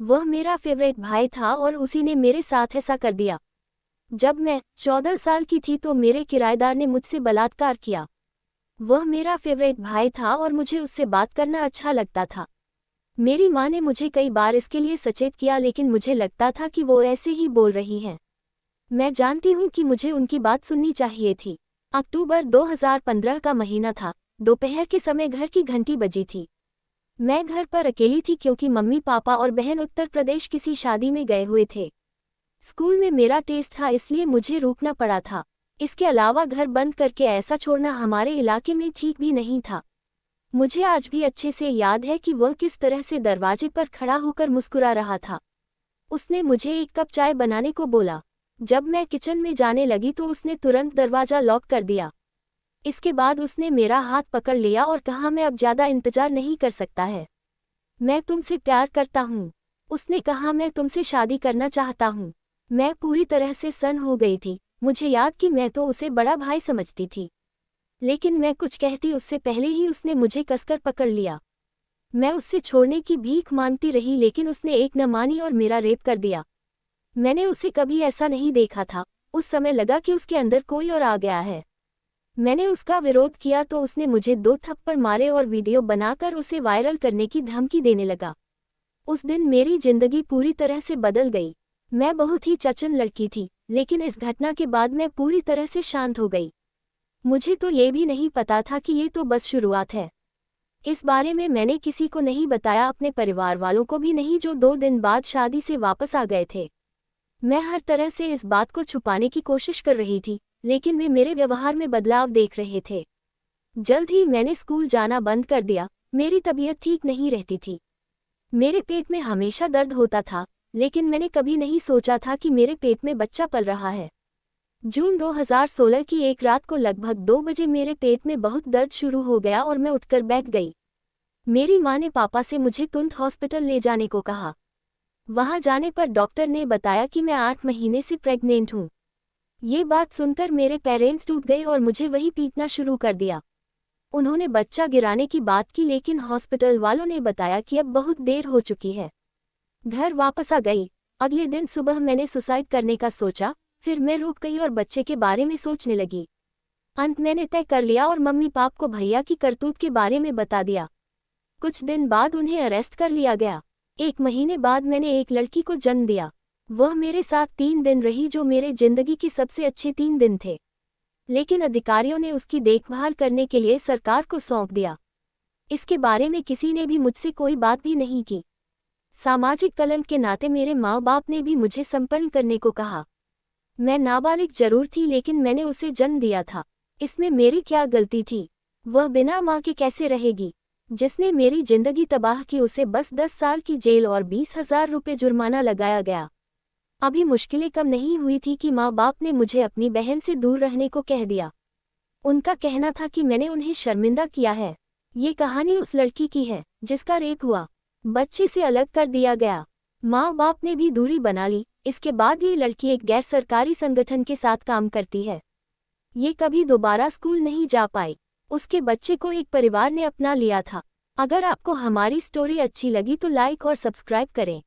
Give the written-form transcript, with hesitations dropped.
वह मेरा फेवरेट भाई था और उसी ने मेरे साथ ऐसा कर दिया। जब मैं 14 साल की थी तो मेरे किराएदार ने मुझसे बलात्कार किया। वह मेरा फेवरेट भाई था और मुझे उससे बात करना अच्छा लगता था। मेरी माँ ने मुझे कई बार इसके लिए सचेत किया, लेकिन मुझे लगता था कि वो ऐसे ही बोल रही हैं। मैं जानती हूँ कि मुझे उनकी बात सुननी चाहिए थी। अक्टूबर 2015 का महीना था। दोपहर के समय घर की घंटी बजी थी। मैं घर पर अकेली थी क्योंकि मम्मी पापा और बहन उत्तर प्रदेश किसी शादी में गए हुए थे। स्कूल में मेरा टेस्ट था, इसलिए मुझे रुकना पड़ा था। इसके अलावा घर बंद करके ऐसा छोड़ना हमारे इलाके में ठीक भी नहीं था। मुझे आज भी अच्छे से याद है कि वह किस तरह से दरवाजे पर खड़ा होकर मुस्कुरा रहा था। उसने मुझे एक कप चाय बनाने को बोला। जब मैं किचन में जाने लगी तो उसने तुरंत दरवाजा लॉक कर दिया। इसके बाद उसने मेरा हाथ पकड़ लिया और कहा, मैं अब ज़्यादा इंतजार नहीं कर सकता है। मैं तुमसे प्यार करता हूँ। उसने कहा, मैं तुमसे शादी करना चाहता हूँ। मैं पूरी तरह से सन्न हो गई थी। मुझे याद कि मैं तो उसे बड़ा भाई समझती थी, लेकिन मैं कुछ कहती उससे पहले ही उसने मुझे कसकर पकड़ लिया। मैं उससे छोड़ने की भीख मांगती रही, लेकिन उसने एक न मानी और मेरा रेप कर दिया। मैंने उसे कभी ऐसा नहीं देखा था। उस समय लगा कि उसके अंदर कोई और आ गया है। मैंने उसका विरोध किया तो उसने मुझे 2 थप्पड़ मारे और वीडियो बनाकर उसे वायरल करने की धमकी देने लगा। उस दिन मेरी जिंदगी पूरी तरह से बदल गई। मैं बहुत ही चचन लड़की थी, लेकिन इस घटना के बाद मैं पूरी तरह से शांत हो गई। मुझे तो ये भी नहीं पता था कि ये तो बस शुरुआत है। इस बारे में मैंने किसी को नहीं बताया, अपने परिवार वालों को भी नहीं, जो 2 दिन बाद शादी से वापस आ गए थे। मैं हर तरह से इस बात को छुपाने की कोशिश कर रही थी, लेकिन वे मेरे व्यवहार में बदलाव देख रहे थे। जल्द ही मैंने स्कूल जाना बंद कर दिया। मेरी तबीयत ठीक नहीं रहती थी। मेरे पेट में हमेशा दर्द होता था, लेकिन मैंने कभी नहीं सोचा था कि मेरे पेट में बच्चा पल रहा है। जून 2016 की एक रात को लगभग 2 बजे मेरे पेट में बहुत दर्द शुरू हो गया और मैं उठकर बैठ गई। मेरी माँ ने पापा से मुझे तुरंत हॉस्पिटल ले जाने को कहा। वहां जाने पर डॉक्टर ने बताया कि मैं 8 महीने से प्रेग्नेंट हूँ। ये बात सुनकर मेरे पेरेंट्स टूट गए और मुझे वही पीटना शुरू कर दिया। उन्होंने बच्चा गिराने की बात की, लेकिन हॉस्पिटल वालों ने बताया कि अब बहुत देर हो चुकी है। घर वापस आ गई। अगले दिन सुबह मैंने सुसाइड करने का सोचा, फिर मैं रुक गई और बच्चे के बारे में सोचने लगी। अंत मैंने तय कर लिया और मम्मी पाप को भैया की करतूत के बारे में बता दिया। कुछ दिन बाद उन्हें अरेस्ट कर लिया गया। 1 महीने बाद मैंने एक लड़की को जन्म दिया। वह मेरे साथ 3 दिन रही, जो मेरे जिंदगी के सबसे अच्छे 3 दिन थे। लेकिन अधिकारियों ने उसकी देखभाल करने के लिए सरकार को सौंप दिया। इसके बारे में किसी ने भी मुझसे कोई बात भी नहीं की। सामाजिक कलंक के नाते मेरे माँ बाप ने भी मुझे संपन्न करने को कहा। मैं नाबालिग जरूर थी, लेकिन मैंने उसे जन्म दिया था। इसमें मेरी क्या गलती थी? वह बिना माँ के कैसे रहेगी? जिसने मेरी जिंदगी तबाह की, उसे बस 10 साल की जेल और 20,000 रुपये जुर्माना लगाया गया। अभी मुश्किलें कम नहीं हुई थी कि माँ बाप ने मुझे अपनी बहन से दूर रहने को कह दिया। उनका कहना था कि मैंने उन्हें शर्मिंदा किया है। ये कहानी उस लड़की की है जिसका रेप हुआ। बच्चे से अलग कर दिया गया। माँ बाप ने भी दूरी बना ली। इसके बाद ये लड़की एक गैर सरकारी संगठन के साथ काम करती है। ये कभी दोबारा स्कूल नहीं जा पाई। उसके बच्चे को एक परिवार ने अपना लिया था। अगर आपको हमारी स्टोरी अच्छी लगी तो लाइक और सब्सक्राइब करें।